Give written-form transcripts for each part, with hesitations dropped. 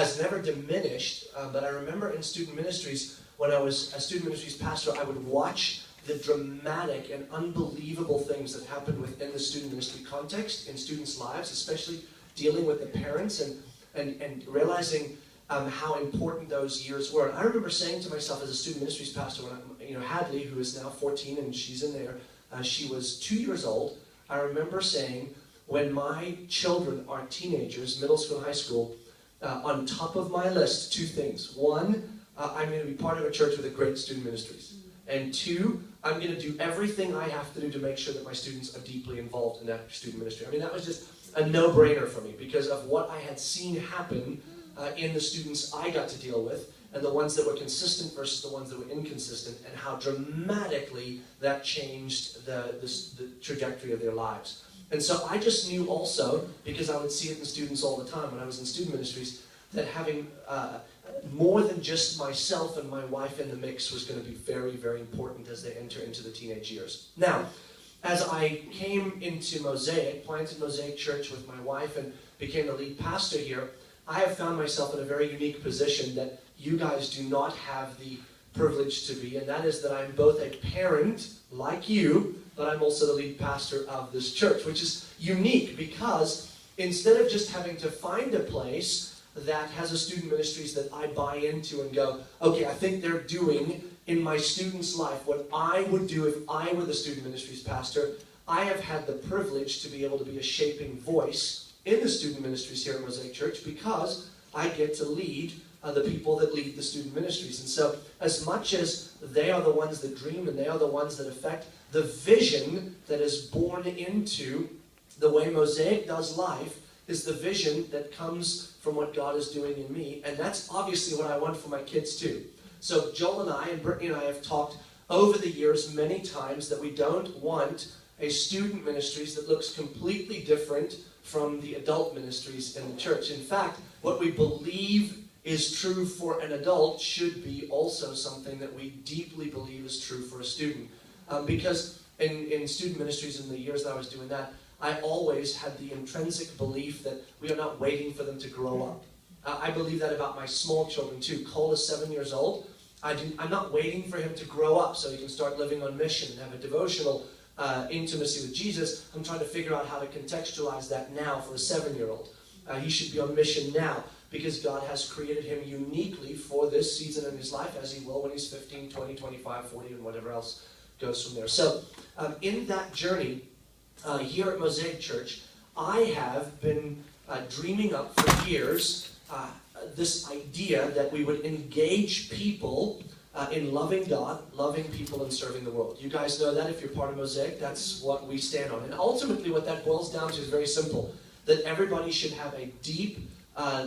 has never diminished, but I remember in student ministries, when I was a student ministries pastor, I would watch the dramatic and unbelievable things that happened within the student ministry context in students' lives, especially dealing with the parents and realizing how important those years were. And I remember saying to myself as a student ministries pastor, when Hadley, who is now 14 and she's in there, she was 2 years old. I remember saying, when my children are teenagers, middle school and high school, on top of my list, 2 things. 1, I'm going to be part of a church with a great student ministries. And 2, I'm going to do everything I have to do to make sure that my students are deeply involved in that student ministry. I mean, that was just a no-brainer for me because of what I had seen happen in the students I got to deal with, and the ones that were consistent versus the ones that were inconsistent, and how dramatically that changed the trajectory of their lives. And so I just knew also, because I would see it in students all the time when I was in student ministries, that having more than just myself and my wife in the mix was going to be very, very important as they enter into the teenage years. Now, as I came into Mosaic, planted Mosaic Church with my wife and became the lead pastor here, I have found myself in a very unique position that you guys do not have the privilege to be, and that is that I'm both a parent, like you, but I'm also the lead pastor of this church, which is unique because instead of just having to find a place that has a student ministries that I buy into and go, okay, I think they're doing in my student's life what I would do if I were the student ministries pastor, I have had the privilege to be able to be a shaping voice in the student ministries here at Mosaic Church because I get to lead the people that lead the student ministries. And so as much as they are the ones that dream and they are the ones that affect the vision that is born into the way Mosaic does life is the vision that comes from what God is doing in me. And that's obviously what I want for my kids too. So Joel and I and Brittany and I have talked over the years many times that we don't want a student ministries that looks completely different from the adult ministries in the church. In fact, what we believe is true for an adult should be also something that we deeply believe is true for a student. Because in student ministries in the years that I was doing that, I always had the intrinsic belief that we are not waiting for them to grow up. I believe that about my small children too. Cole is 7 years old. I'm not waiting for him to grow up so he can start living on mission and have a devotional intimacy with Jesus. I'm trying to figure out how to contextualize that now for a 7-year-old. He should be on mission now because God has created him uniquely for this season in his life, as he will when he's 15, 20, 25, 40, and whatever else goes from there. So in that journey here at Mosaic Church, I have been dreaming up for years this idea that we would engage people in loving God, loving people, and serving the world. You guys know that if you're part of Mosaic, that's what we stand on. And ultimately what that boils down to is very simple, that everybody should have a deep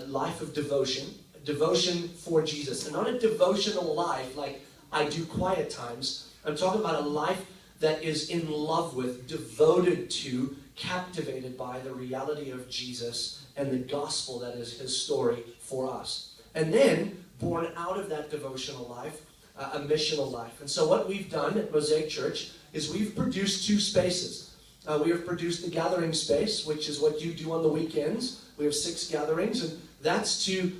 life of devotion for Jesus. And not a devotional life like I do quiet times. I'm talking about a life that is in love with, devoted to, captivated by the reality of Jesus and the gospel that is his story for us. And then, born out of that devotional life, a missional life. And so what we've done at Mosaic Church is we've produced 2 spaces. We have produced the gathering space, which is what you do on the weekends. We have 6 gatherings, and that's to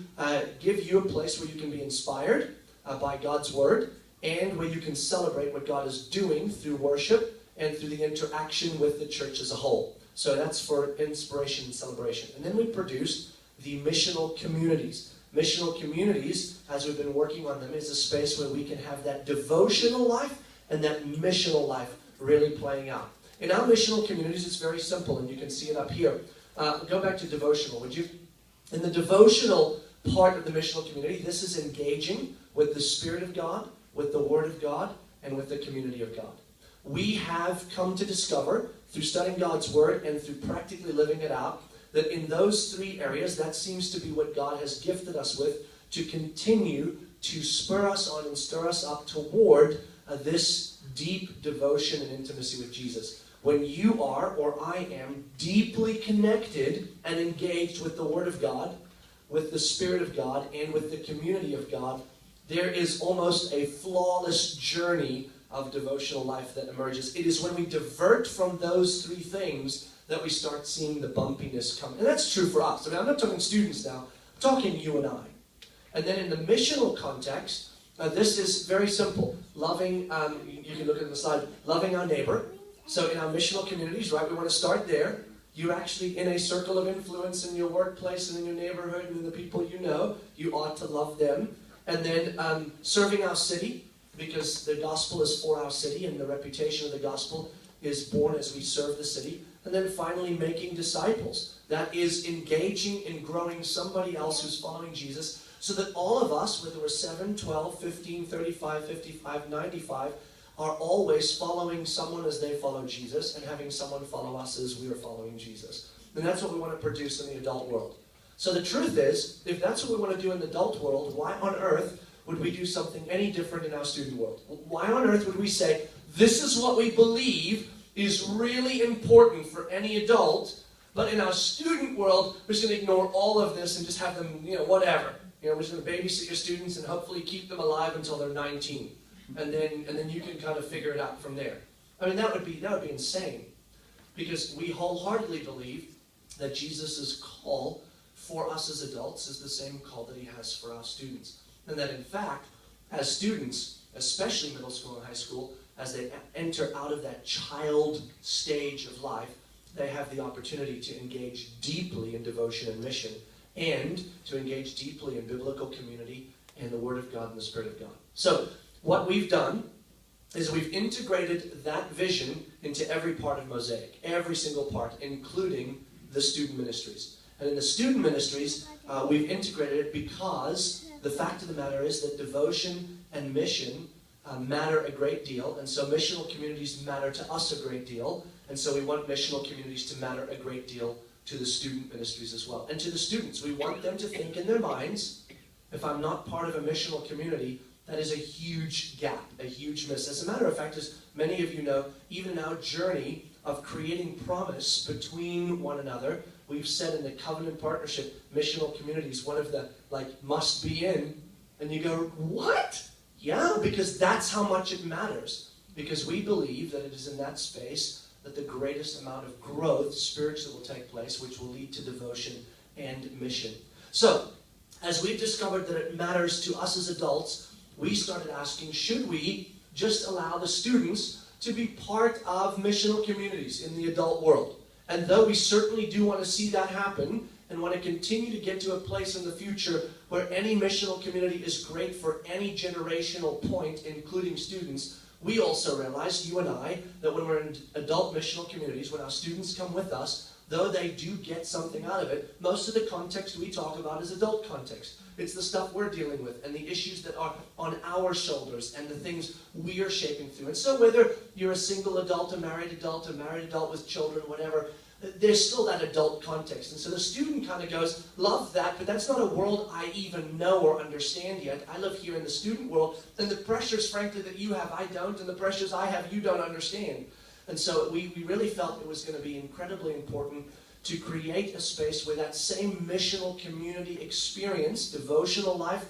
give you a place where you can be inspired by God's word, and where you can celebrate what God is doing through worship and through the interaction with the church as a whole. So that's for inspiration and celebration. And then we produced the missional communities. Missional communities, as we've been working on them, is a space where we can have that devotional life and that missional life really playing out. In our missional communities, it's very simple, and you can see it up here. Go back to devotional, would you? In the devotional part of the missional community, this is engaging with the Spirit of God, with the Word of God, and with the community of God. We have come to discover, through studying God's Word and through practically living it out, that in those 3 areas, that seems to be what God has gifted us with to continue to spur us on and stir us up toward this deep devotion and intimacy with Jesus. When you are, or I am, deeply connected and engaged with the Word of God, with the Spirit of God, and with the community of God, there is almost a flawless journey of devotional life that emerges. It is when we divert from those 3 things that we start seeing the bumpiness come. And that's true for us. I mean, I'm not talking students now. I'm talking you and I. And then in the missional context, this is very simple. Loving, you can look at the slide, loving our neighbor. So in our missional communities, right, we want to start there. You're actually in a circle of influence in your workplace and in your neighborhood and in the people you know. You ought to love them. And then serving our city, because the gospel is for our city and the reputation of the gospel is born as we serve the city. And then finally, making disciples. That is engaging in growing somebody else who's following Jesus, so that all of us, whether we're 7, 12, 15, 35, 55, 95, are always following someone as they follow Jesus and having someone follow us as we are following Jesus. And that's what we want to produce in the adult world. So the truth is, if that's what we want to do in the adult world, why on earth would we do something any different in our student world? Why on earth would we say, this is what we believe is really important for any adult, but in our student world, we're just going to ignore all of this and just have them, whatever. We're just going to babysit your students and hopefully keep them alive until they're 19. And then you can kind of figure it out from there. I mean, that would be insane. Because we wholeheartedly believe that Jesus' call for us as adults is the same call that he has for our students. And that in fact, as students, especially middle school and high school, as they enter out of that child stage of life, they have the opportunity to engage deeply in devotion and mission, and to engage deeply in biblical community and the Word of God and the Spirit of God. So, what we've done is we've integrated that vision into every part of Mosaic, every single part, including the student ministries. And in the student ministries, we've integrated it because the fact of the matter is that devotion and mission matter a great deal, and so missional communities matter to us a great deal, and so we want missional communities to matter a great deal to the student ministries as well. And to the students, we want them to think in their minds, if I'm not part of a missional community, that is a huge gap, a huge miss. As a matter of fact, as many of you know, even in our journey of creating promise between one another, we've said in the covenant partnership, missional communities, one of the, must be in, and you go, what? Yeah, because that's how much it matters. Because we believe that it is in that space that the greatest amount of growth spiritually will take place, which will lead to devotion and mission. So, as we've discovered that it matters to us as adults, we started asking, should we just allow the students to be part of missional communities in the adult world? And though we certainly do want to see that happen, and want to continue to get to a place in the future where any missional community is great for any generational point, including students, we also realize, you and I, that when we're in adult missional communities, when our students come with us, though they do get something out of it, most of the context we talk about is adult context. It's the stuff we're dealing with and the issues that are on our shoulders and the things we are shaping through. And so whether you're a single adult, a married adult with children, whatever, there's still that adult context. And so the student kind of goes, love that, but that's not a world I even know or understand yet. I live here in the student world, and the pressures, frankly, that you have, I don't, and the pressures I have, you don't understand. And so we really felt it was going to be incredibly important to create a space where that same missional community experience, devotional life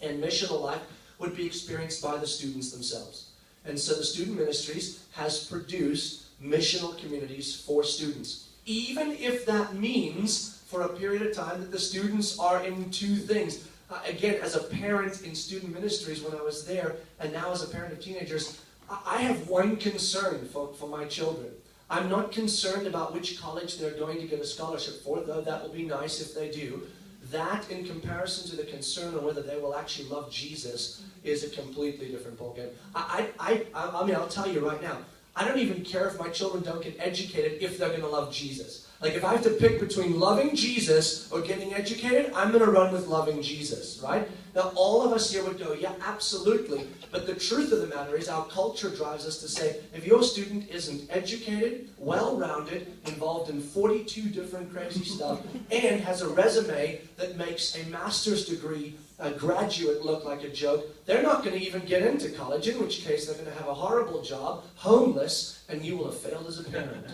and missional life, would be experienced by the students themselves. And so the student ministries has produced missional communities for students. Even if that means, for a period of time, that the students are in two things. Again, as a parent in student ministries when I was there, and now as a parent of teenagers, I have one concern for my children. I'm not concerned about which college they're going to get a scholarship for, though that will be nice if they do. That, in comparison to the concern on whether they will actually love Jesus, is a completely different ballgame. I mean, I'll tell you right now, I don't even care if my children don't get educated if they're going to love Jesus. Like, if I have to pick between loving Jesus or getting educated, I'm going to run with loving Jesus, right? Now, all of us here would go, yeah, absolutely. But the truth of the matter is our culture drives us to say, if your student isn't educated, well-rounded, involved in 42 different crazy stuff, and has a resume that makes a master's degree a graduate look like a joke, they're not going to even get into college, in which case they're going to have a horrible job, homeless, and you will have failed as a parent.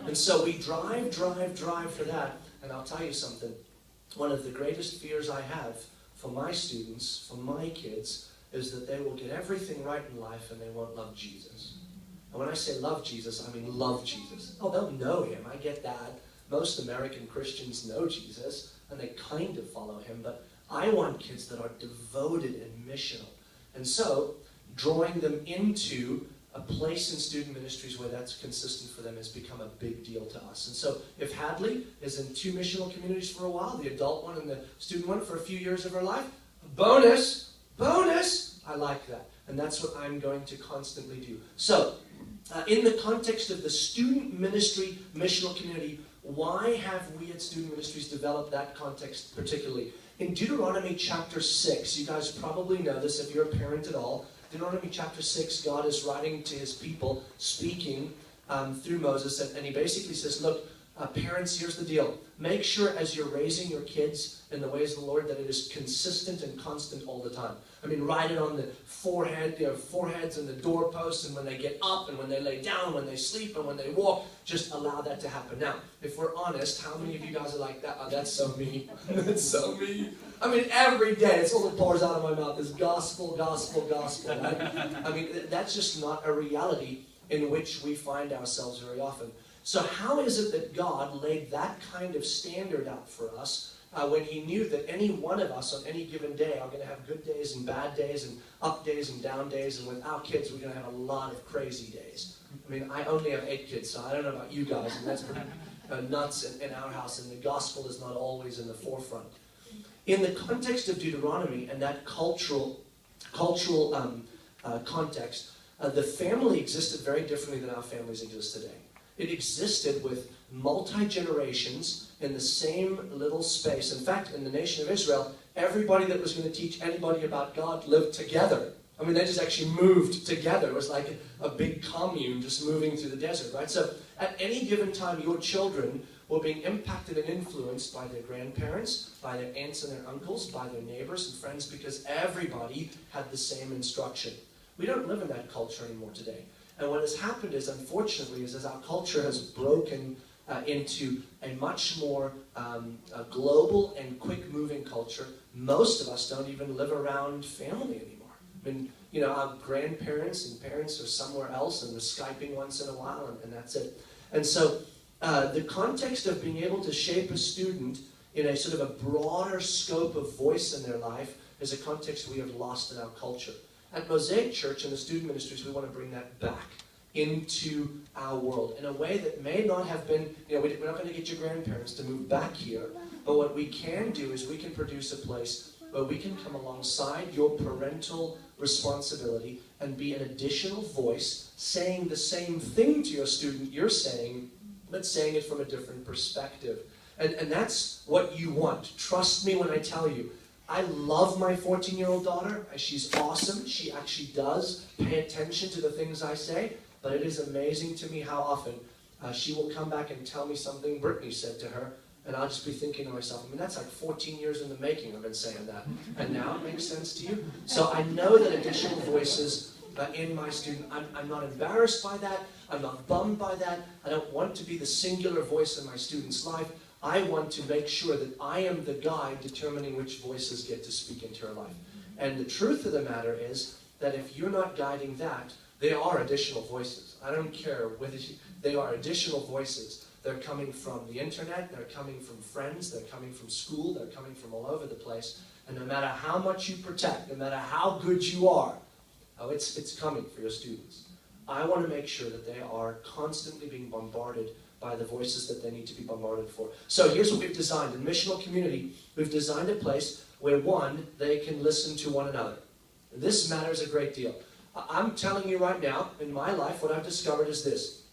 And so we drive for that. And I'll tell you something. One of the greatest fears I have for my students, for my kids, is that they will get everything right in life and they won't love Jesus. And when I say love Jesus, I mean love Jesus. Oh, they'll know him. I get that. Most American Christians know Jesus. and they kind of follow him, but I want kids that are devoted and missional. And so, drawing them into a place in student ministries where that's consistent for them has become a big deal to us. And so, if Hadley is in 2 missional communities for a while, the adult one and the student one for a few years of her life, bonus, bonus, I like that. And that's what I'm going to constantly do. So, in the context of the student ministry missional community, why have we at Student Ministries developed that context particularly? In Deuteronomy chapter 6, you guys probably know this if you're a parent at all, Deuteronomy chapter 6, God is writing to his people, speaking through Moses, and he basically says, look, parents, here's the deal. Make sure as you're raising your kids in the ways of the Lord that it is consistent and constant all the time. I mean, write it on the forehead, their foreheads and the doorposts, and when they get up and when they lay down, when they sleep and when they walk, just allow that to happen. Now, if we're honest, how many of you guys are like that? Oh, that's so me. That's so me. I mean, every day, it's all that pours out of my mouth is gospel, gospel, gospel. Right? I mean, that's just not a reality in which we find ourselves very often. So how is it that God laid that kind of standard out for us when he knew that any one of us on any given day are going to have good days and bad days and up days and down days, and with our kids we're going to have a lot of crazy days. I mean, I only have 8 kids, so I don't know about you guys, and that's pretty nuts in our house, and the gospel is not always in the forefront. In the context of Deuteronomy and that cultural context, the family existed very differently than our families exist today. It existed with multi-generations in the same little space. In fact, in the nation of Israel, everybody that was going to teach anybody about God lived together. I mean, they just actually moved together. It was like a big commune just moving through the desert, right? So at any given time, your children were being impacted and influenced by their grandparents, by their aunts and their uncles, by their neighbors and friends, because everybody had the same instruction. We don't live in that culture anymore today. And what has happened is, unfortunately, is as our culture has broken into a much more global and quick-moving culture, most of us don't even live around family anymore. I mean, you know, our grandparents and parents are somewhere else, and we're Skyping once in a while, and that's it. And so the context of being able to shape a student in a sort of a broader scope of voice in their life is a context we have lost in our culture. At Mosaic Church and the student ministries, we want to bring that back into our world in a way that may not have been, you know, we're not going to get your grandparents to move back here, but what we can do is we can produce a place where we can come alongside your parental responsibility and be an additional voice saying the same thing to your student you're saying, but saying it from a different perspective. And that's what you want. Trust me when I tell you. I love my 14-year-old daughter. She's awesome. She actually does pay attention to the things I say, but it is amazing to me how often she will come back and tell me something Brittany said to her, and I'll just be thinking to myself, I mean, that's like 14 years in the making I've been saying that, and now it makes sense to you? So I know that additional voices in my student, I'm not embarrassed by that. I'm not bummed by that. I don't want to be the singular voice in my student's life. I want to make sure that I am the guide determining which voices get to speak into your life. And the truth of the matter is that if you're not guiding that, there are additional voices. I don't care whether they are additional voices. They're coming from the internet, they're coming from friends, they're coming from school, they're coming from all over the place. And no matter how much you protect, no matter how good you are, it's coming for your students. I want to make sure that they are constantly being bombarded by the voices that they need to be bombarded for. So here's what we've designed. In missional community, we've designed a place where, one, they can listen to one another. This matters a great deal. I'm telling you right now, in my life, what I've discovered is this,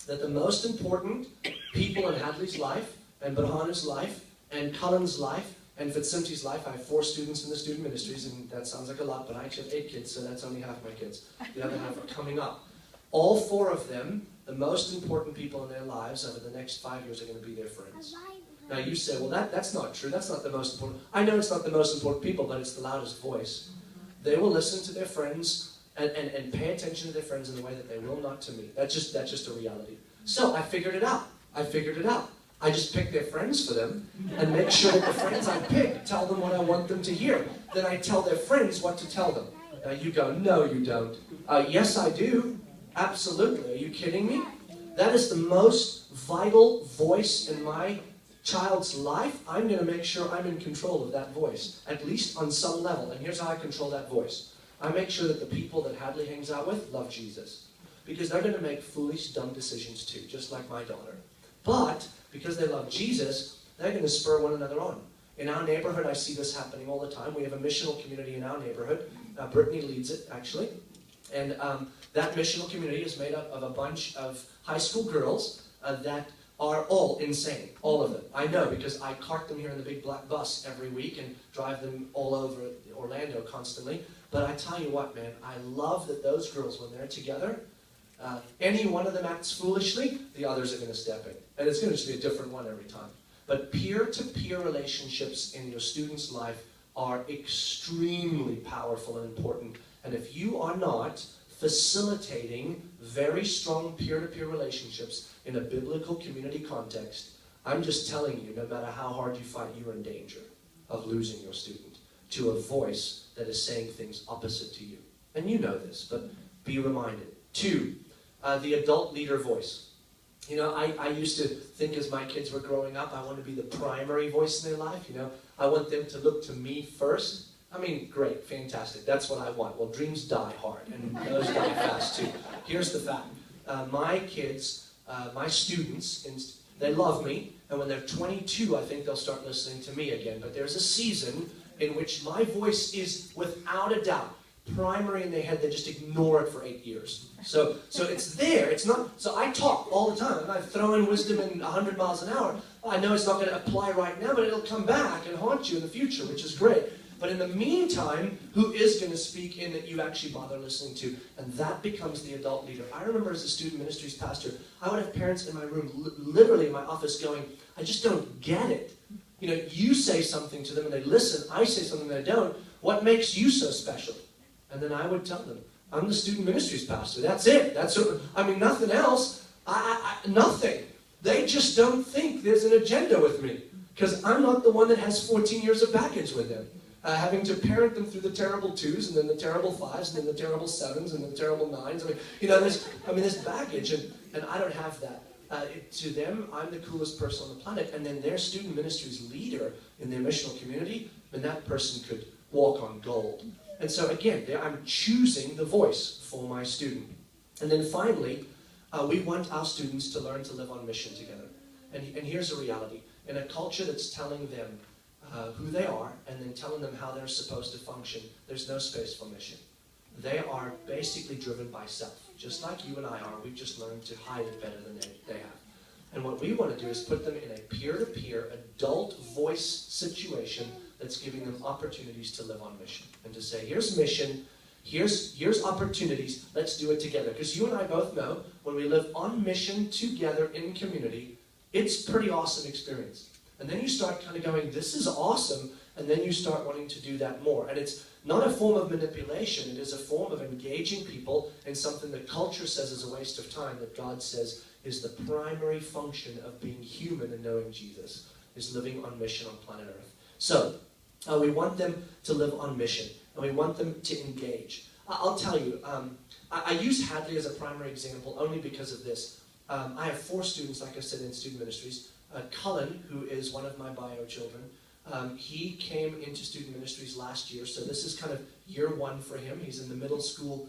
that the most important people in Hadley's life, and Barhana's life, and Cullen's life, and Fitzinti's life, I have 4 students in the student ministries, and that sounds like a lot, but I actually have 8 kids, so that's only half my kids. The other half are coming up. All 4 of them, the most important people in their lives over the next 5 years are going to be their friends. Now you say, well, that's not true. That's not the most important. I know it's not the most important people, but it's the loudest voice. They will listen to their friends and pay attention to their friends in a way that they will not to me. That's just a reality. So I figured it out. I just pick their friends for them and make sure that the friends I pick tell them what I want them to hear. Then I tell their friends what to tell them. Now you go, no, you don't. Yes, I do. Absolutely. Are you kidding me? That is the most vital voice in my child's life, I'm going to make sure I'm in control of that voice, at least on some level. And here's how I control that voice. I make sure that the people that Hadley hangs out with love Jesus. Because they're going to make foolish, dumb decisions too, just like my daughter. But because they love Jesus, they're going to spur one another on. In our neighborhood, I see this happening all the time. We have a missional community in our neighborhood. Brittany leads it, actually. And that missional community is made up of a bunch of high school girls that are all insane, all of them. I know, because I cart them here in the big black bus every week and drive them all over Orlando constantly. But I tell you what, man, I love that those girls, when they're together, any one of them acts foolishly, the others are going to step in. And it's going to just be a different one every time. But peer-to-peer relationships in your student's life are extremely powerful and important. And if you are not facilitating very strong peer-to-peer relationships in a biblical community context, I'm just telling you, no matter how hard you fight, you're in danger of losing your student to a voice that is saying things opposite to you. And you know this, but be reminded. 2, the adult leader voice. You know, I used to think as my kids were growing up, I want to be the primary voice in their life. You know, I want them to look to me first. I mean, great, fantastic. That's what I want. Well, dreams die hard, and those die fast too. Here's the fact. My kids, my students, they love me, and when they're 22, I think they'll start listening to me again. But there's a season in which my voice is, without a doubt, primary in their head. They just ignore it for 8 years. So it's there. It's not. So I talk all the time, and I throw in wisdom in 100 miles an hour. I know it's not going to apply right now, but it'll come back and haunt you in the future, which is great. But in the meantime, who is going to speak in that you actually bother listening to? And that becomes the adult leader. I remember as a student ministries pastor, I would have parents in my room, literally in my office, going, I just don't get it. You know, you say something to them and they listen. I say something they don't. What makes you so special? And then I would tell them, I'm the student ministries pastor. That's it. I mean, nothing else. Nothing. They just don't think there's an agenda with me. Because I'm not the one that has 14 years of baggage with them. Having to parent them through the terrible 2s, and then the terrible 5s, and then the terrible 7s, and then the terrible 9s. I mean, you know, there's baggage, and I don't have that. To them, I'm the coolest person on the planet, and then their student ministries leader in their missional community, and that person could walk on gold. And so again, I'm choosing the voice for my student. And then finally, we want our students to learn to live on mission together. And here's a reality. In a culture that's telling them who they are, and then telling them how they're supposed to function, there's no space for mission. They are basically driven by self. Just like you and I are, we've just learned to hide it better than they have. And what we want to do is put them in a peer-to-peer, adult voice situation that's giving them opportunities to live on mission. And to say, here's mission, here's opportunities, let's do it together. Because you and I both know, when we live on mission together in community, it's a pretty awesome experience. And then you start kind of going, this is awesome, and then you start wanting to do that more. And it's not a form of manipulation, it is a form of engaging people in something that culture says is a waste of time, that God says is the primary function of being human and knowing Jesus, is living on mission on planet Earth. So, we want them to live on mission, and we want them to engage. I'll tell you, I use Hadley as a primary example only because of this. I have 4 students, like I said, in student ministries. Cullen, who is one of my bio children, he came into student ministries last year, so this is kind of year 1 for him. He's in the middle school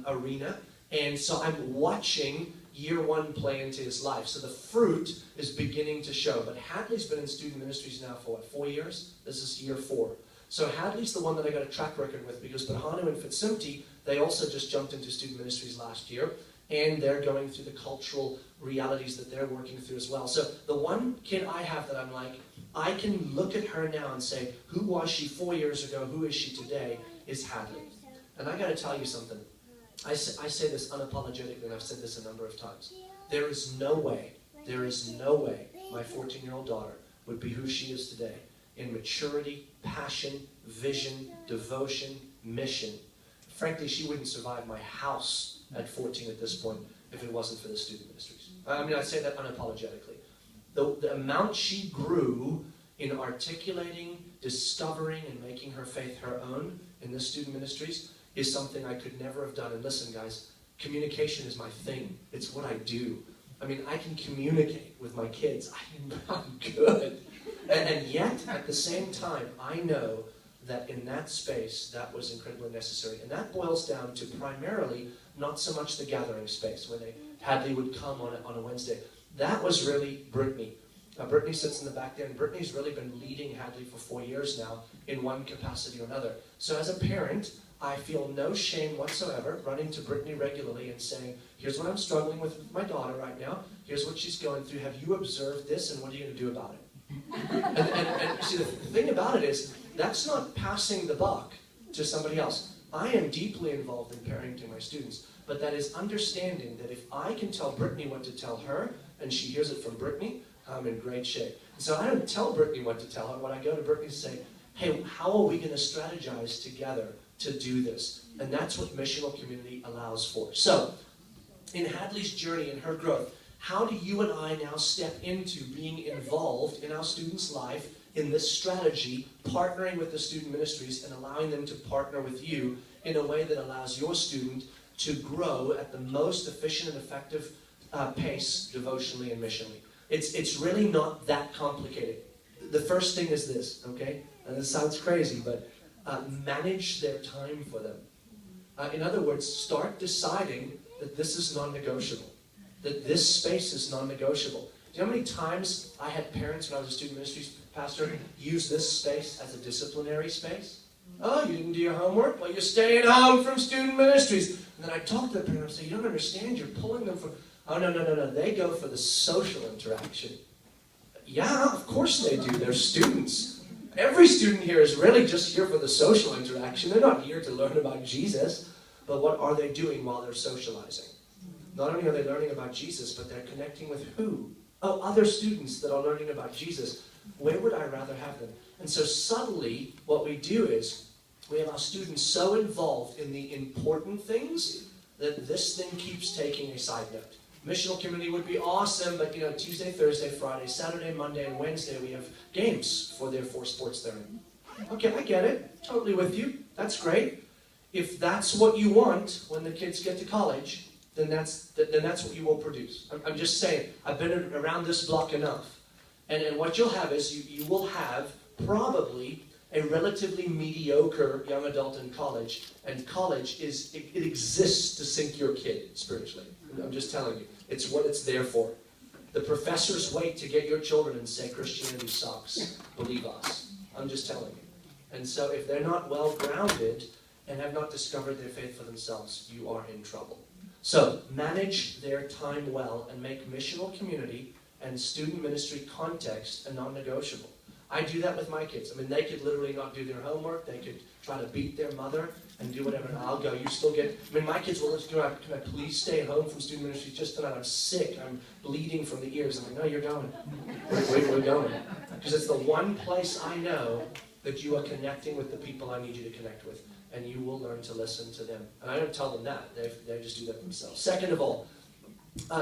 arena, and so I'm watching year 1 play into his life. So the fruit is beginning to show. But Hadley's been in student ministries now for, what, 4 years? This is year 4. So Hadley's the one that I got a track record with, because Bahanu and Fitzsimti, they also just jumped into student ministries last year, and they're going through the cultural realities that they're working through as well. So the one kid I have that I'm like, I can look at her now and say, who was she 4 years ago, who is she today, is Hadley. And I got to tell you something. I say this unapologetically, and I've said this a number of times. There is no way my 14-year-old daughter would be who she is today in maturity, passion, vision, devotion, mission. Frankly, she wouldn't survive my house at 14 at this point if it wasn't for the student ministries. I mean, I say that unapologetically. The amount she grew in articulating, discovering, and making her faith her own in the student ministries is something I could never have done. And listen, guys, communication is my thing. It's what I do. I mean, I can communicate with my kids. I'm good. And yet, at the same time, I know that in that space, that was incredibly necessary. And that boils down to primarily not so much the gathering space, where Hadley would come on a Wednesday. That was really Brittany. Brittany sits in the back there, and Brittany's really been leading Hadley for 4 years now in one capacity or another. So as a parent, I feel no shame whatsoever running to Brittany regularly and saying, here's what I'm struggling with my daughter right now. Here's what she's going through. Have you observed this, and what are you going to do about it? and see, the thing about it is, that's not passing the buck to somebody else. I am deeply involved in parenting my students, but that is understanding that if I can tell Brittany what to tell her, and she hears it from Brittany, I'm in great shape. So I don't tell Brittany what to tell her. When I go to Brittany to say, hey, how are we going to strategize together to do this? And that's what missional community allows for. So, in Hadley's journey and her growth, how do you and I now step into being involved in our students' life in this strategy, partnering with the student ministries and allowing them to partner with you in a way that allows your student to grow at the most efficient and effective pace devotionally and missionally? It's really not that complicated. The first thing is this, okay? And this sounds crazy, but manage their time for them. In other words, start deciding that this is non-negotiable, that this space is non-negotiable. Do you know how many times I had parents when I was a student ministries pastor use this space as a disciplinary space? Oh, you didn't do your homework? Well, you're staying home from student ministries. And then I talk to the parent and say, you don't understand, you're pulling them from... Oh, no. They go for the social interaction. Yeah, of course they do. They're students. Every student here is really just here for the social interaction. They're not here to learn about Jesus. But what are they doing while they're socializing? Not only are they learning about Jesus, but they're connecting with who? Oh, other students that are learning about Jesus. Where would I rather have them? And so subtly, what we do is we have our students so involved in the important things that this thing keeps taking a side note. Missional community would be awesome, but Tuesday, Thursday, Friday, Saturday, Monday, and Wednesday we have games for their 4 sports they're in. Okay, I get it. Totally with you. That's great. If that's what you want when the kids get to college, then that's what you will produce. I'm just saying, I've been around this block enough. And what you'll have is you will have probably a relatively mediocre young adult in college, and college it exists to sink your kid spiritually. I'm just telling you. It's what it's there for. The professors wait to get your children and say Christianity sucks. Believe us. I'm just telling you. And so if they're not well grounded and have not discovered their faith for themselves, you are in trouble. So manage their time well and make missional community and student ministry context a non-negotiable. I do that with my kids. I mean, they could literally not do their homework. They could try to beat their mother and do whatever. And I'll go, you still get... I mean, my kids will listen to, can I please stay home from student ministry just tonight? I'm sick. I'm bleeding from the ears. I'm like, no, you're going. We're going. Because it's the one place I know that you are connecting with the people I need you to connect with. And you will learn to listen to them. And I don't tell them that. They just do that themselves. Second of all,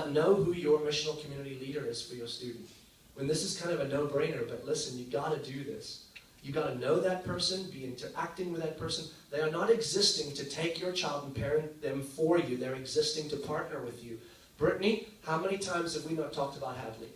know who your missional community leader is for your student. And this is kind of a no-brainer, but listen, you got to do this. You got to know that person, be interacting with that person. They are not existing to take your child and parent them for you. They're existing to partner with you. Brittany, how many times have we not talked about Hadley?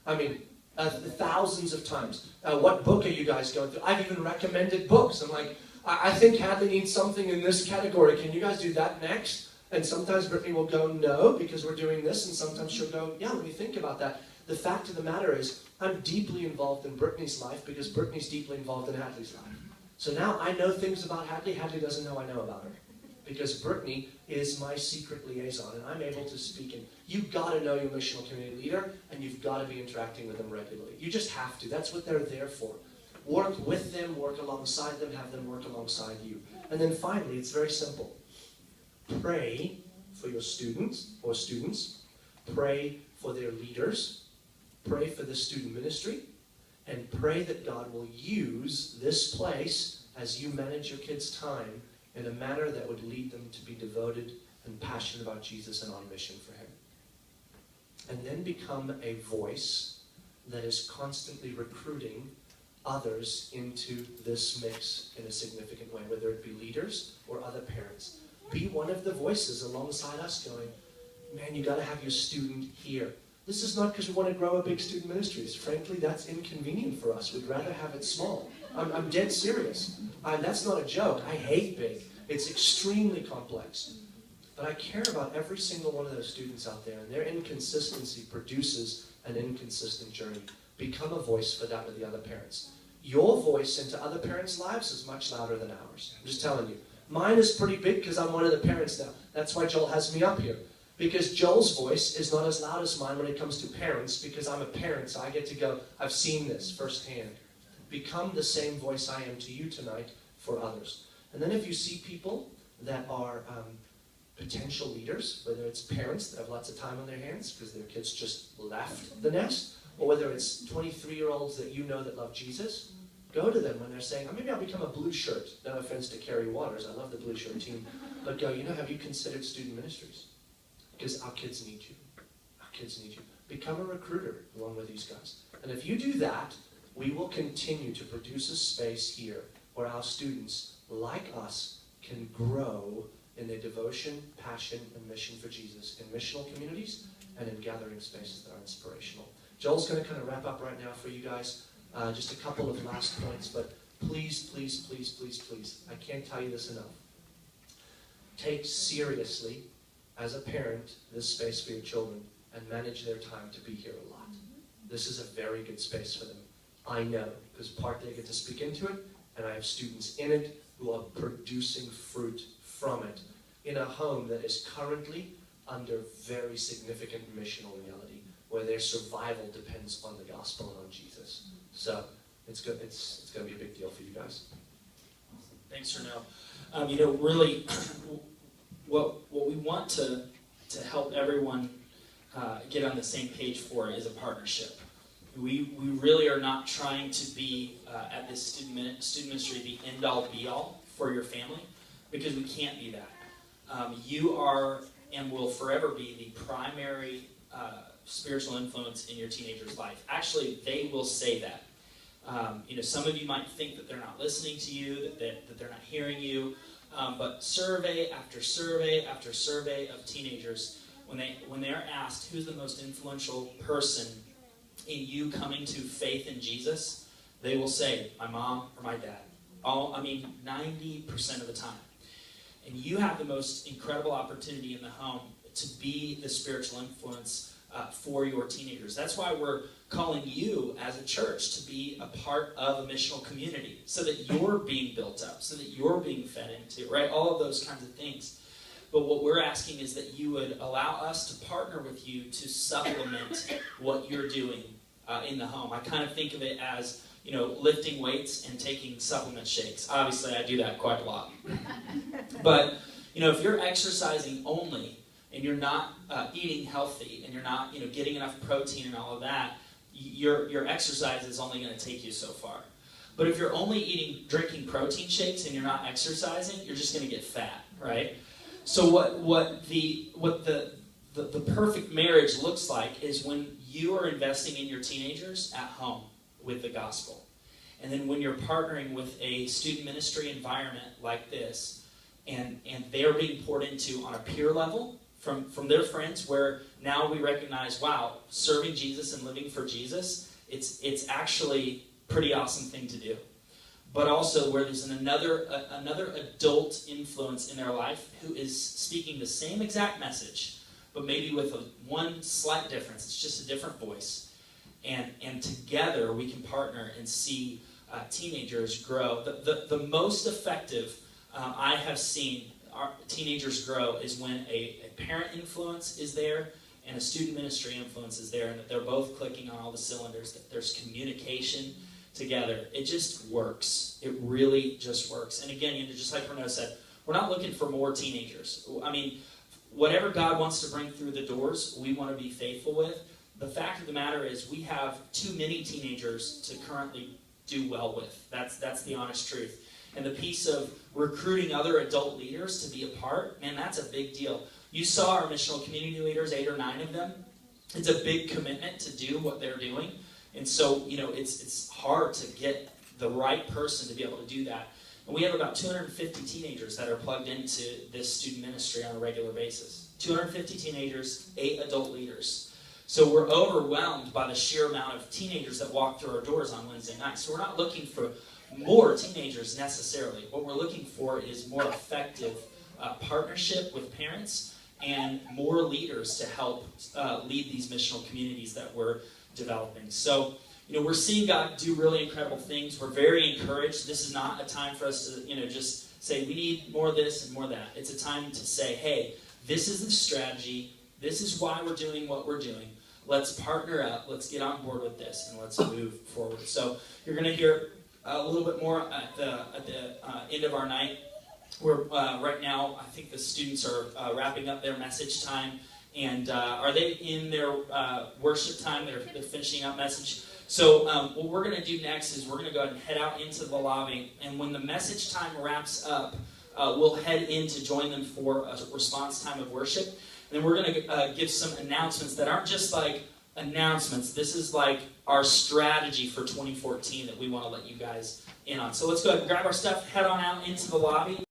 I mean, thousands of times. What book are you guys going through? I've even recommended books. I'm like, I think Hadley needs something in this category. Can you guys do that next? And sometimes Brittany will go, no, because we're doing this. And sometimes she'll go, yeah, let me think about that. The fact of the matter is, I'm deeply involved in Brittany's life because Brittany's deeply involved in Hadley's life. So now I know things about Hadley. Hadley doesn't know I know about her. Because Brittany is my secret liaison, and I'm able to speak in. You've got to know your missional community leader, and you've got to be interacting with them regularly. You just have to. That's what they're there for. Work with them, work alongside them, have them work alongside you. And then finally, it's very simple. Pray for your students or students. Pray for their leaders. Pray for the student ministry. And pray that God will use this place as you manage your kids' time in a manner that would lead them to be devoted and passionate about Jesus and on mission for Him. And then become a voice that is constantly recruiting others into this mix in a significant way, whether it be leaders or other parents. Be one of the voices alongside us going, man, you got to have your student here. This is not because we want to grow a big student ministries. Frankly, that's inconvenient for us. We'd rather have it small. I'm dead serious. That's not a joke. I hate big. It's extremely complex. But I care about every single one of those students out there, and their inconsistency produces an inconsistent journey. Become a voice for that with the other parents. Your voice into other parents' lives is much louder than ours. I'm just telling you. Mine is pretty big because I'm one of the parents now. That's why Joel has me up here. Because Joel's voice is not as loud as mine when it comes to parents, because I'm a parent, so I get to go, I've seen this firsthand. Become the same voice I am to you tonight for others. And then if you see people that are potential leaders, whether it's parents that have lots of time on their hands because their kids just left the nest, or whether it's 23-year-olds that you know that love Jesus, go to them when they're saying, oh, maybe I'll become a blue shirt. No offense to Carrie Waters, I love the blue shirt team. But go, have you considered student ministries? Because our kids need you. Our kids need you. Become a recruiter along with these guys. And if you do that, we will continue to produce a space here where our students, like us, can grow in their devotion, passion, and mission for Jesus in missional communities and in gathering spaces that are inspirational. Joel's going to kind of wrap up right now for you guys. Just a couple of last points, but please, please, please, please, please, I can't tell you this enough. Take seriously, as a parent, this space for your children and manage their time to be here a lot. This is a very good space for them. I know, because partly I get to speak into it, and I have students in it who are producing fruit from it in a home that is currently under very significant missional reality, where their survival depends on the gospel and on Jesus. So it's good. It's going to be a big deal for you guys. Thanks, Renaut. Really, what we want to help everyone get on the same page for is a partnership. We really are not trying to be at this student ministry the end-all be-all for your family, because we can't be that. You are and will forever be the primary spiritual influence in your teenager's life. Actually, they will say that. Some of you might think that they're not listening to you, that they're not hearing you, but survey after survey after survey of teenagers, when they're asked who's the most influential person in you coming to faith in Jesus, they will say, my mom or my dad. 90% of the time. And you have the most incredible opportunity in the home to be the spiritual influence for your teenagers. That's why we're calling you as a church to be a part of a missional community, so that you're being built up, so that you're being fed into, right? All of those kinds of things. But what we're asking is that you would allow us to partner with you to supplement what you're doing in the home. I kind of think of it as, lifting weights and taking supplement shakes. Obviously, I do that quite a lot. But, if you're exercising only, and you're not eating healthy, and you're not, getting enough protein and all of that, your exercise is only going to take you so far. But if you're only drinking protein shakes and you're not exercising, you're just going to get fat, right? So what the perfect marriage looks like is when you are investing in your teenagers at home with the gospel. And then when you're partnering with a student ministry environment like this, and they are being poured into on a peer level from their friends, where now we recognize, wow, serving Jesus and living for Jesus, it's actually a pretty awesome thing to do. But also where there's another adult influence in their life who is speaking the same exact message, but maybe with one slight difference. It's just a different voice. And together we can partner and see teenagers grow. The most effective I have seen our teenagers grow is when a parent influence is there and a student ministry influence is there, and that they're both clicking on all the cylinders, that there's communication together. It just works. It really just works. And again, just like Renaut said, we're not looking for more teenagers. Whatever God wants to bring through the doors, we want to be faithful with. The fact of the matter is we have too many teenagers to currently do well with. That's the honest truth. And the piece of recruiting other adult leaders to be a part, man, that's a big deal. You saw our missional community leaders, 8 or 9 of them. It's a big commitment to do what they're doing. And so, it's hard to get the right person to be able to do that. And we have about 250 teenagers that are plugged into this student ministry on a regular basis. 250 teenagers, 8 adult leaders. So we're overwhelmed by the sheer amount of teenagers that walk through our doors on Wednesday nights. So we're not looking for more teenagers necessarily. What we're looking for is more effective partnership with parents and more leaders to help lead these missional communities that we're developing. So, we're seeing God do really incredible things. We're very encouraged. This is not a time for us to, just say we need more of this and more of that. It's a time to say, hey, this is the strategy. This is why we're doing what we're doing. Let's partner up. Let's get on board with this, and let's move forward. So you're going to hear a little bit more at the end of our night. We're right now, I think the students are wrapping up their message time. And are they in their worship time? They're finishing up message. So what we're going to do next is we're going to go ahead and head out into the lobby. And when the message time wraps up, we'll head in to join them for a response time of worship. And then we're going to give some announcements that aren't just like announcements. This is like our strategy for 2014 that we want to let you guys in on. So let's go ahead and grab our stuff, head on out into the lobby.